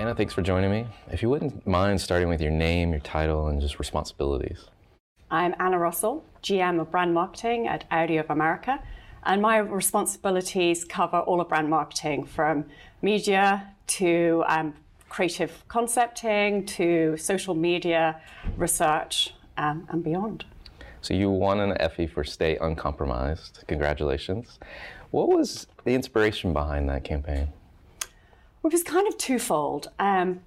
Anna, thanks for joining me. If you wouldn't mind starting with your name, your title, and just responsibilities. I'm Anna Russell, GM of Brand Marketing at Audi of America, and my responsibilities cover all of brand marketing, from media to creative concepting to social media, research, and beyond. So you won an Effie for Stay Uncompromised. Congratulations. What was the inspiration behind that campaign? It was kind of twofold.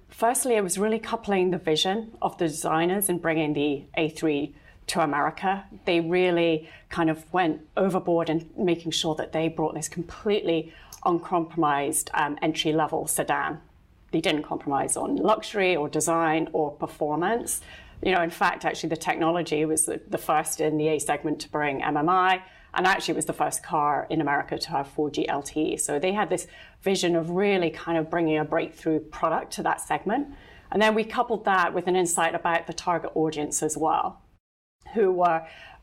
Firstly, it was really coupling the vision of the designers and bringing the A3 to America. They really kind of went overboard in making sure that they brought this completely uncompromised entry-level sedan. They didn't compromise on luxury or design or performance. You know, in fact, actually, the technology was the first in the A segment to bring MMI, and actually it was the first car in America to have 4G LTE. So they had this vision of really kind of bringing a breakthrough product to that segment. And then we coupled that with an insight about the target audience as well, who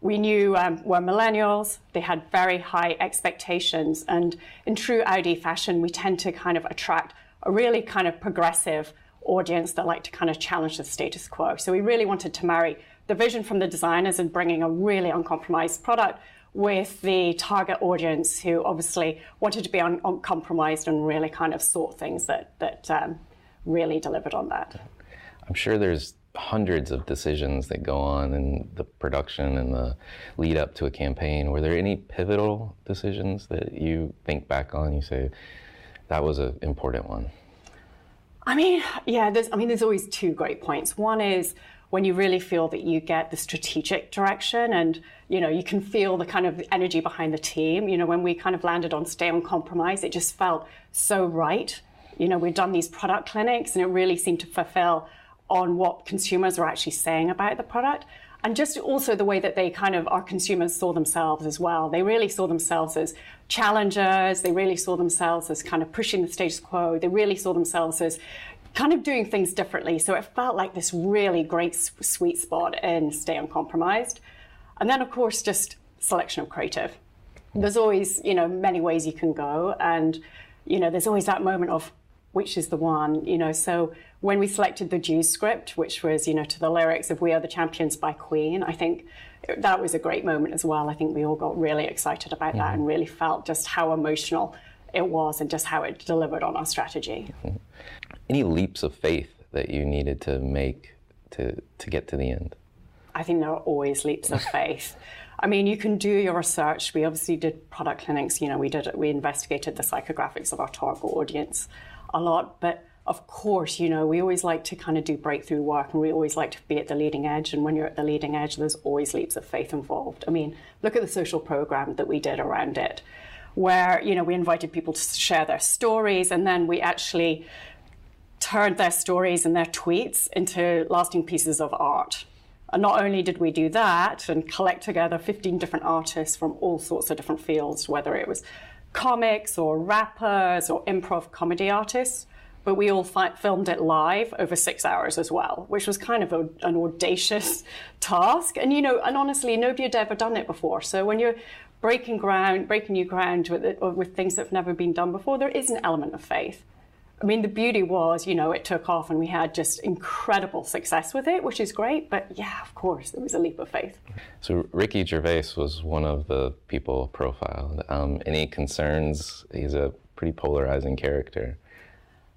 we knew were millennials. They had very high expectations. And in true Audi fashion, we tend to kind of attract a really kind of progressive audience that like to kind of challenge the status quo. So we really wanted to marry the vision from the designers and bringing a really uncompromised product with the target audience who obviously wanted to be uncompromised and really kind of sought things that really delivered on that. I'm sure there's hundreds of decisions that go on in the production and the lead up to a campaign. Were there any pivotal decisions that you think back on, you say, that was an important one? I mean, yeah, there's always two great points. One is when you really feel that you get the strategic direction and, you know, you can feel the kind of energy behind the team. You know, when we kind of landed on Stay Uncompromised, it just felt so right. You know, we'd done these product clinics and it really seemed to fulfill on what consumers are actually saying about the product. And just also the way that they kind of, our consumers saw themselves as well. They really saw themselves as challengers. They really saw themselves as kind of pushing the status quo. They really saw themselves as kind of doing things differently. So it felt like this really great sweet spot in Stay Uncompromised. And then, of course, just selection of creative. There's always, you know, many ways you can go. And, you know, there's always that moment of which is the one, you know. So when we selected the Jews script, which was, you know, to the lyrics of We Are the Champions by Queen, I think that was a great moment as well. I think we all got really excited about that and really felt just how emotional it was and just how it delivered on our strategy. Any leaps of faith that you needed to make to get to the end? I think there are always leaps of faith. I mean, you can do your research. We obviously did product clinics. You know, we investigated the psychographics of our target audience a lot. But of course, you know, we always like to kind of do breakthrough work and we always like to be at the leading edge. And when you're at the leading edge, there's always leaps of faith involved. I mean, look at the social program that we did around it, where, you know, we invited people to share their stories and then we actually turned their stories and their tweets into lasting pieces of art. And not only did we do that and collect together 15 different artists from all sorts of different fields, whether it was comics or rappers or improv comedy artists, but we all filmed it live over 6 hours as well, which was kind of an audacious task. And, you know, and honestly, nobody had ever done it before. So when you're breaking new ground with things that have never been done before, there is an element of faith. I mean, the beauty was, you know, it took off and we had just incredible success with it, which is great. But yeah, of course, it was a leap of faith. So Ricky Gervais was one of the people profiled. Any concerns? He's a pretty polarizing character.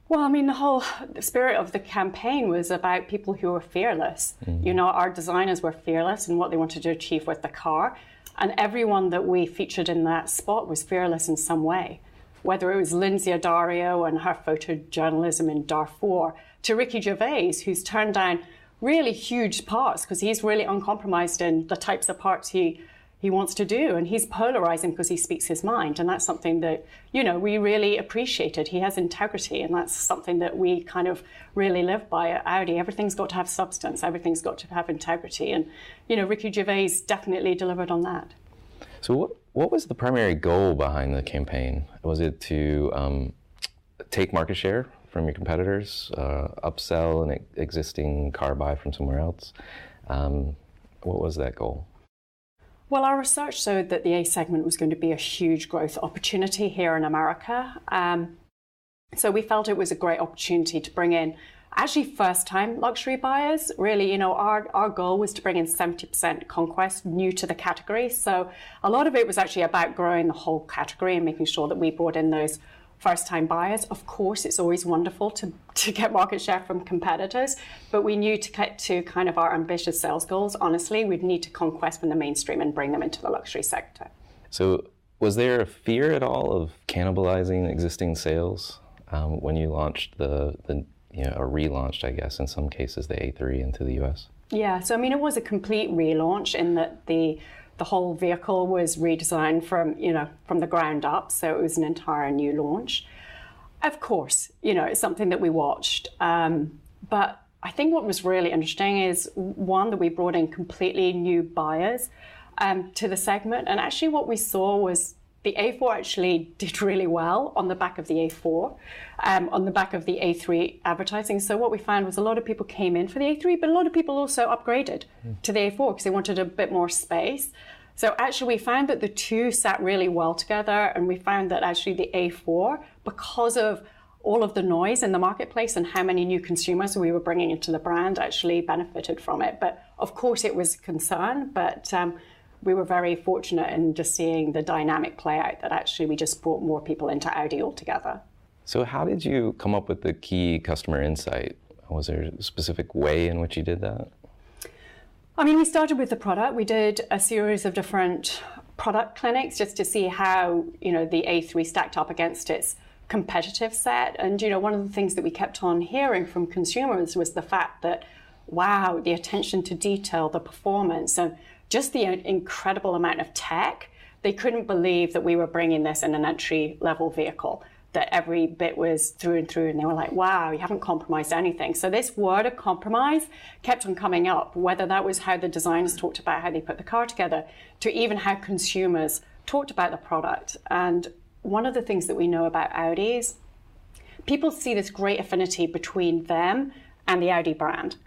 Well, I mean, the whole spirit of the campaign was about people who were fearless. You know, our designers were fearless in what they wanted to achieve with the car. And everyone that we featured in that spot was fearless in some way. Whether it was Lindsay Addario and her photojournalism in Darfur, to Ricky Gervais, who's turned down really huge parts because he's really uncompromised in the types of parts he wants to do. And he's polarizing because he speaks his mind. And that's something that, you know, we really appreciated. He has integrity. And that's something that we kind of really live by at Audi. Everything's got to have substance. Everything's got to have integrity. And, you know, Ricky Gervais definitely delivered on that. So what was the primary goal behind the campaign? Was it to take market share from your competitors, upsell an existing car buy from somewhere else? What was that goal? Well, our research showed that the A segment was going to be a huge growth opportunity here in America. So we felt it was a great opportunity to bring in actually first-time luxury buyers. Really, our goal was to bring in 70% conquest new to the category. So a lot of it was actually about growing the whole category and making sure that we brought in those first-time buyers. Of course, it's always wonderful to get market share from competitors, but we knew to get to kind of our ambitious sales goals, honestly, we'd need to conquest from the mainstream and bring them into the luxury sector. So was there a fear at all of cannibalizing existing sales when you launched or relaunched, I guess, in some cases, the A3 into the US? Yeah, so I mean, it was a complete relaunch in that the whole vehicle was redesigned from the ground up, so it was an entire new launch. Of course, it's something that we watched, but I think what was really interesting is, one, that we brought in completely new buyers to the segment, and actually what we saw was the A4 actually did really well on the back of the A4, on the back of the A3 advertising. So what we found was a lot of people came in for the A3, but a lot of people also upgraded to the A4 because they wanted a bit more space. So actually we found that the two sat really well together, and we found that actually the A4, because of all of the noise in the marketplace and how many new consumers we were bringing into the brand, actually benefited from it. But of course it was a concern, but we were very fortunate in just seeing the dynamic play out, that actually we just brought more people into Audi altogether. So how did you come up with the key customer insight? Was there a specific way in which you did that? I mean, we started with the product. We did a series of different product clinics just to see how, the A3 stacked up against its competitive set. And, one of the things that we kept on hearing from consumers was the fact that, wow, the attention to detail, the performance, and just the incredible amount of tech. They couldn't believe that we were bringing this in an entry-level vehicle, that every bit was through and through, and they were like, wow, you haven't compromised anything. So this word of compromise kept on coming up, whether that was how the designers talked about how they put the car together, to even how consumers talked about the product. And one of the things that we know about Audi is people see this great affinity between them and the Audi brand,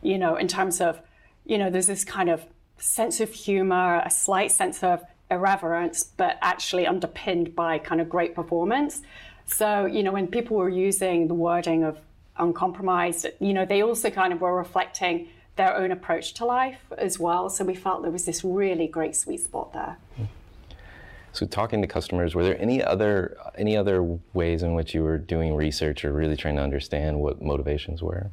in terms of, there's this kind of sense of humor, a slight sense of irreverence, but actually underpinned by kind of great performance. So, when people were using the wording of uncompromised, they also kind of were reflecting their own approach to life as well. So we felt there was this really great sweet spot there. So talking to customers, were there any other ways in which you were doing research or really trying to understand what motivations were?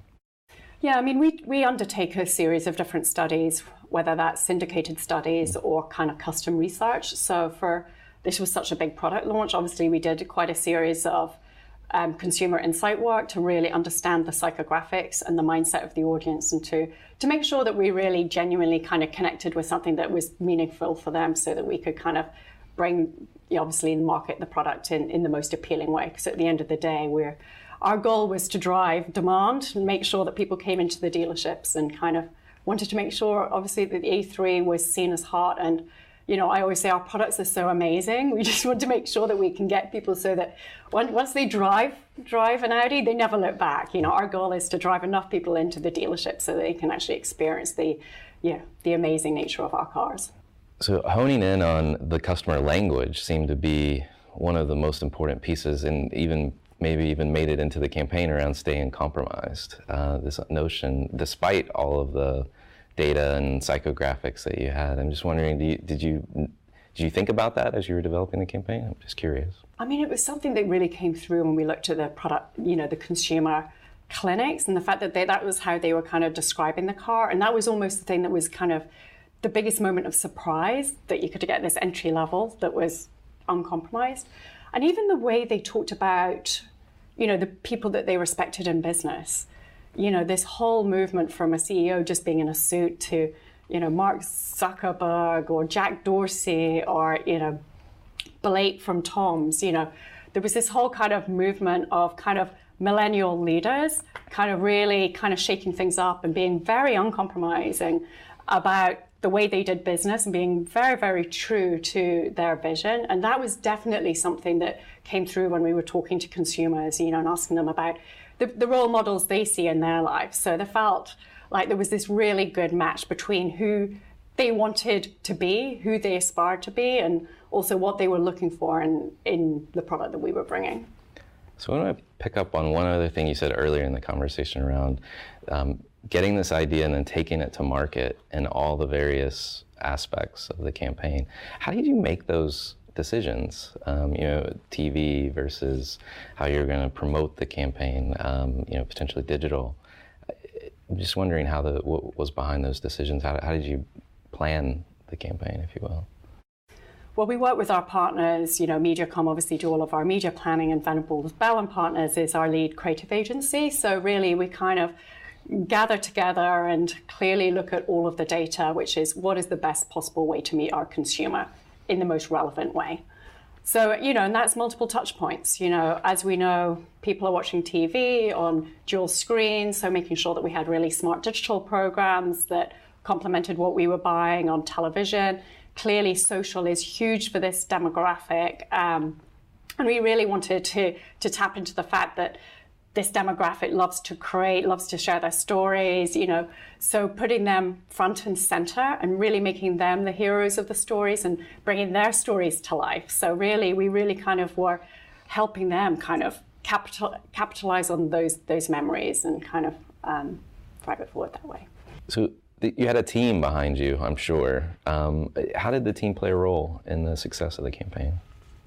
Yeah, I mean, we undertake a series of different studies, whether that's syndicated studies or kind of custom research. So this was such a big product launch, obviously we did quite a series of consumer insight work to really understand the psychographics and the mindset of the audience, and to make sure that we really genuinely kind of connected with something that was meaningful for them, so that we could kind of bring, obviously, market the product in the most appealing way. Because at the end of the day, our goal was to drive demand and make sure that people came into the dealerships, and kind of wanted to make sure, obviously, that the A3 was seen as hot. And, I always say our products are so amazing. We just want to make sure that we can get people so that once they drive an Audi, they never look back. Our goal is to drive enough people into the dealership so that they can actually experience the amazing nature of our cars. So honing in on the customer language seemed to be one of the most important pieces, and maybe even made it into the campaign around staying compromised. This notion, despite all of the data and psychographics that you had, I'm just wondering, did you think about that as you were developing the campaign? I'm just curious. I mean, it was something that really came through when we looked at the product, the consumer clinics, and the fact that that was how they were kind of describing the car. And that was almost the thing that was kind of the biggest moment of surprise, that you could get this entry level that was uncompromised. And even the way they talked about, the people that they respected in business, this whole movement from a CEO just being in a suit to, Mark Zuckerberg or Jack Dorsey or, Blake from Tom's, there was this whole kind of movement of kind of millennial leaders kind of really kind of shaking things up and being very uncompromising about the way they did business and being very, very true to their vision. And that was definitely something that came through when we were talking to consumers, and asking them about the role models they see in their lives. So they felt like there was this really good match between who they wanted to be, who they aspired to be, and also what they were looking for in the product that we were bringing. So I want to pick up on one other thing you said earlier in the conversation around getting this idea and then taking it to market and all the various aspects of the campaign. How did you make those decisions? TV versus how you're going to promote the campaign, potentially digital. I'm just wondering what was behind those decisions. How did you plan the campaign, if you will? Well, we work with our partners. MediaCom obviously do all of our media planning, and Venables Bell & Partners is our lead creative agency. So really, we kind of gather together and clearly look at all of the data, which is what is the best possible way to meet our consumer in the most relevant way. So, and that's multiple touch points. As we know, people are watching TV on dual screens, so making sure that we had really smart digital programs that complemented what we were buying on television. Clearly, social is huge for this demographic. And we really wanted to tap into the fact that this demographic loves to create, loves to share their stories, so putting them front and center and really making them the heroes of the stories and bringing their stories to life. So really, we really kind of were helping them kind of capitalize on those memories and kind of drive it forward that way. So you had a team behind you, I'm sure. How did the team play a role in the success of the campaign?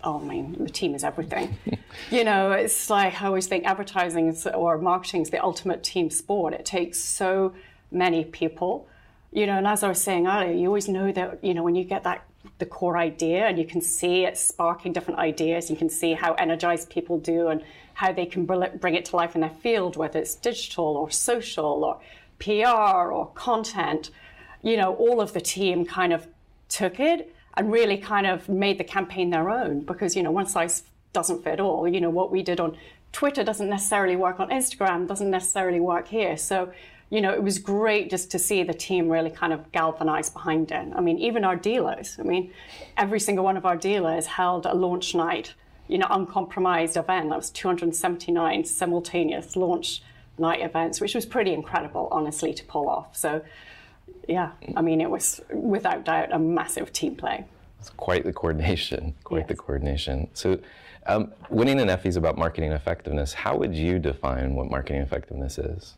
Oh, the team is everything. It's like I always think advertising or marketing is the ultimate team sport. It takes so many people, and as I was saying earlier, you always know that, when you get the core idea and you can see it sparking different ideas, you can see how energized people do and how they can bring it to life in their field, whether it's digital or social or PR or content. All of the team kind of took it and really kind of made the campaign their own, because, one size doesn't fit all. What we did on Twitter doesn't necessarily work on Instagram, doesn't necessarily work here. So, it was great just to see the team really kind of galvanize behind it. Even our dealers, every single one of our dealers held a launch night, Uncompromised event. That was 279 simultaneous launch night events, which was pretty incredible, honestly, to pull off. So, yeah, it was without doubt a massive team play. It's quite the coordination, Yes. the coordination. So winning an Effie is about marketing effectiveness. How would you define what marketing effectiveness is?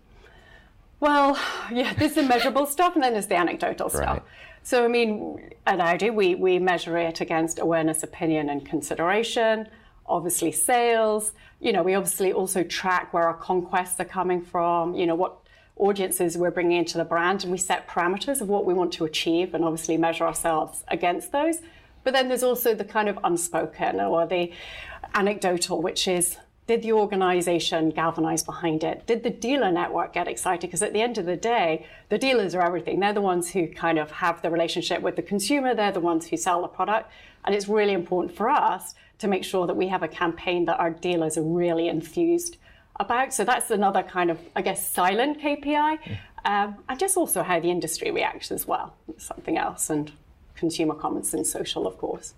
Well, yeah, there's the measurable stuff and then there's the anecdotal stuff. Right. So, at Audi, we measure it against awareness, opinion, and consideration, obviously sales. We obviously also track where our conquests are coming from, what audiences we're bringing into the brand, and we set parameters of what we want to achieve and obviously measure ourselves against those. But then there's also the kind of unspoken or the anecdotal, which is, did the organization galvanize behind it? Did the dealer network get excited? Because at the end of the day, the dealers are everything. They're the ones who kind of have the relationship with the consumer. They're the ones who sell the product. And it's really important for us to make sure that we have a campaign that our dealers are really enthused about. So that's another kind of, silent KPI. And just also how the industry reacts as well. Something else. And consumer comments and social, of course.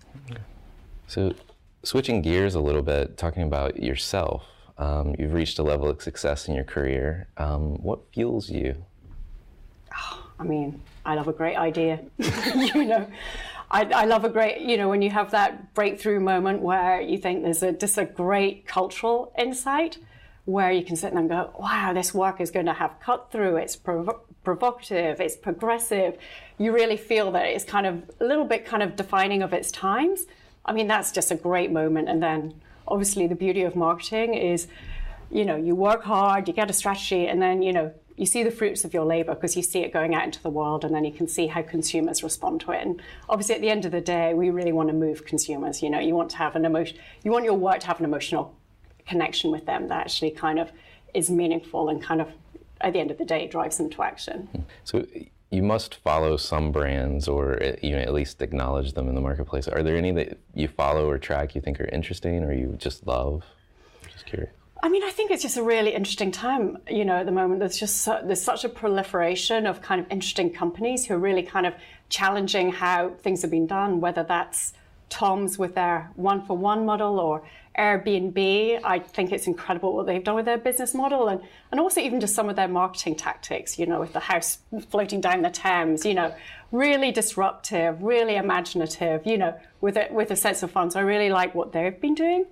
So switching gears a little bit, talking about yourself, you've reached a level of success in your career. What fuels you? I love a great idea. I love a great, when you have that breakthrough moment where you think there's just a great cultural insight, where you can sit there and go, wow, this work is going to have cut through, it's provocative, it's progressive. You really feel that it's kind of a little bit kind of defining of its times. That's just a great moment. And then obviously the beauty of marketing is, you work hard, you get a strategy, and then, you see the fruits of your labor because you see it going out into the world, and then you can see how consumers respond to it. And obviously at the end of the day, we really want to move consumers. You want to have you want your work to have an emotional connection with them that actually kind of is meaningful and kind of at the end of the day drives them to action. So you must follow some brands or at least acknowledge them in the marketplace. Are there any that you follow or track you think are interesting or you just love? I'm just curious. I think it's just a really interesting time, at the moment. There's such a proliferation of kind of interesting companies who are really kind of challenging how things have been done, whether that's Tom's with their one-for-one model or Airbnb. I think it's incredible what they've done with their business model and also even just some of their marketing tactics, with the house floating down the Thames, really disruptive, really imaginative, with a sense of fun. So I really like what they've been doing.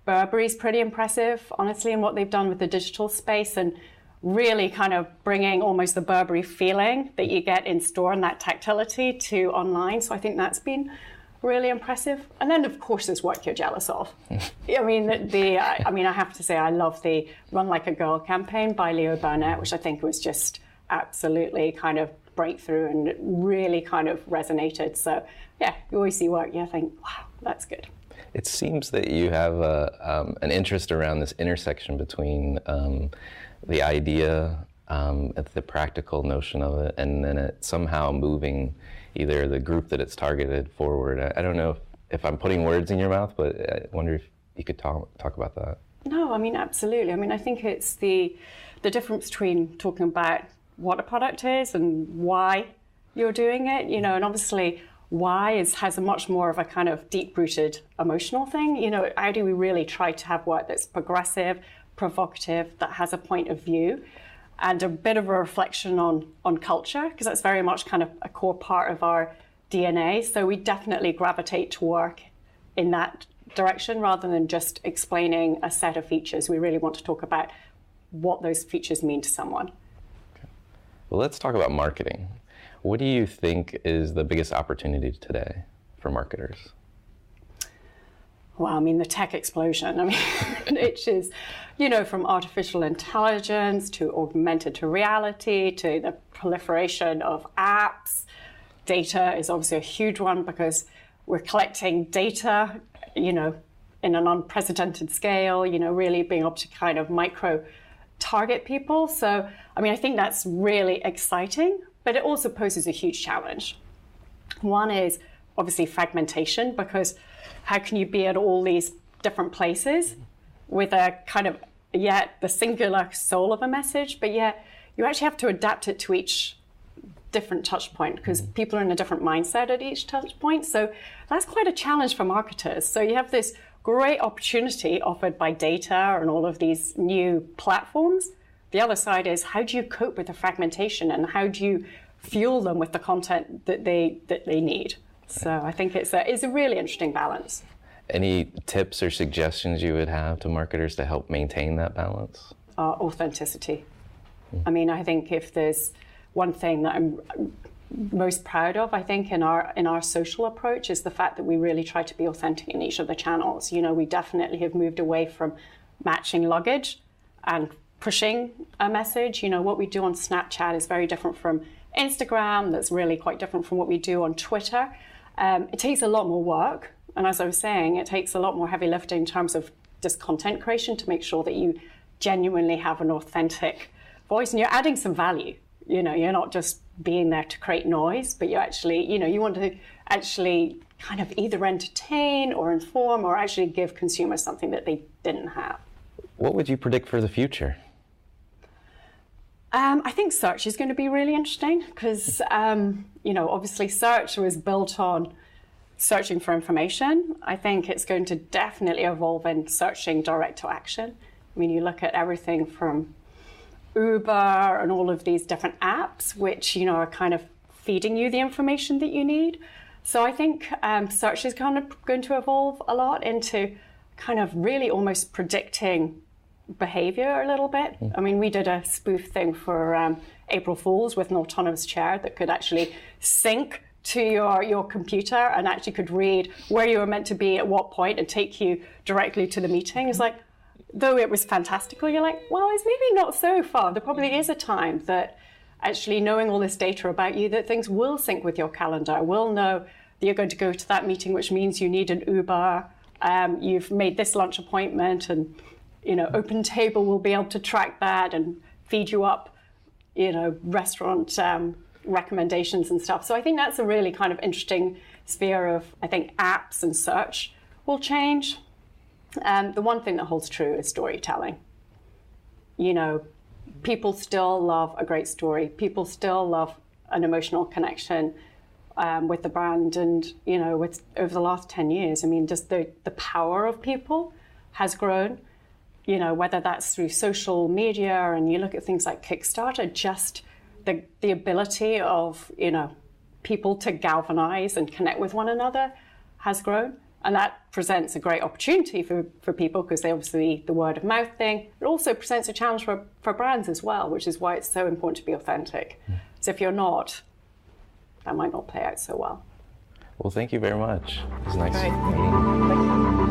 Burberry's pretty impressive, honestly, in what they've done with the digital space and really kind of bringing almost the Burberry feeling that you get in store and that tactility to online. So I think that's been really impressive. And then, of course, there's what you're jealous of. I mean, I have to say, I love the Run Like a Girl campaign by Leo Burnett, which I think was just absolutely kind of breakthrough and really kind of resonated. So, yeah, you always see work, you think, wow, that's good. It seems that you have an interest around this intersection between the idea, the practical notion of it, and then it somehow moving either the group that it's targeted forward. I don't know if I'm putting words in your mouth, but I wonder if you could talk about that. No, I mean, absolutely. I mean, I think it's the difference between talking about what a product is and why you're doing it, you know, and obviously why has a much more of a kind of deep-rooted emotional thing. You know, Audi, we really try to have work that's progressive, provocative, that has a point of view, and a bit of a reflection on culture, because that's very much kind of a core part of our DNA. So we definitely gravitate to work in that direction rather than just explaining a set of features. We really want to talk about what those features mean to someone. Okay. Well, let's talk about marketing. What do you think is the biggest opportunity today for marketers? Well, I mean, the tech explosion. I mean, it is, you know, from artificial intelligence to augmented reality to the proliferation of apps. Data is obviously a huge one because we're collecting data, you know, in an unprecedented scale, you know, really being able to kind of micro target people. So, I mean, I think that's really exciting, but it also poses a huge challenge. One is obviously fragmentation, because how can you be at all these different places with a kind of, yet the singular soul of a message, but yet you actually have to adapt it to each different touch point because people are in a different mindset at each touch point. So that's quite a challenge for marketers. So you have this great opportunity offered by data and all of these new platforms. The other side is, how do you cope with the fragmentation and how do you fuel them with the content that they need? So I think it's a really interesting balance. Any tips or suggestions you would have to marketers to help maintain that balance? Authenticity. I mean, I think if there's one thing that I'm most proud of, I think, in our social approach is the fact that we really try to be authentic in each of the channels. You know, we definitely have moved away from matching luggage and pushing a message. You know, what we do on Snapchat is very different from Instagram. That's really quite different from what we do on Twitter. It takes a lot more work. And as I was saying, it takes a lot more heavy lifting in terms of just content creation to make sure that you genuinely have an authentic voice and you're adding some value. You know, you're not just being there to create noise, but you actually, you know, you want to actually kind of either entertain or inform or actually give consumers something that they didn't have. What would you predict for the future? I think search is going to be really interesting because, you know, obviously search was built on searching for information. I think it's going to definitely evolve in searching direct to action. I mean, you look at everything from Uber and all of these different apps, which, you know, are kind of feeding you the information that you need. So I think search is kind of going to evolve a lot into kind of really almost predicting behavior a little bit. I mean, we did a spoof thing for April Fools with an autonomous chair that could actually sync to your computer and actually could read where you were meant to be at what point and take you directly to the meeting. It's like, though it was fantastical, you're like, well, it's maybe not so far. There probably is a time that actually knowing all this data about you, that things will sync with your calendar, will know that you're going to go to that meeting, which means you need an Uber, you've made this lunch appointment, and, you know, Open Table will be able to track that and feed you up, you know, restaurant recommendations and stuff. So I think that's a really kind of interesting sphere of, I think, apps and search will change. The one thing that holds true is storytelling. You know, people still love a great story. People still love an emotional connection with the brand. And, you know, over the last 10 years, I mean, just the power of people has grown, you know, whether that's through social media and you look at things like Kickstarter, just the ability of, you know, people to galvanize and connect with one another has grown. And that presents a great opportunity for people because they obviously, the word of mouth thing. It also presents a challenge for brands as well, which is why it's so important to be authentic. So if you're not, that might not play out so well. Well, thank you very much. It was nice Great. meeting you. Thank you.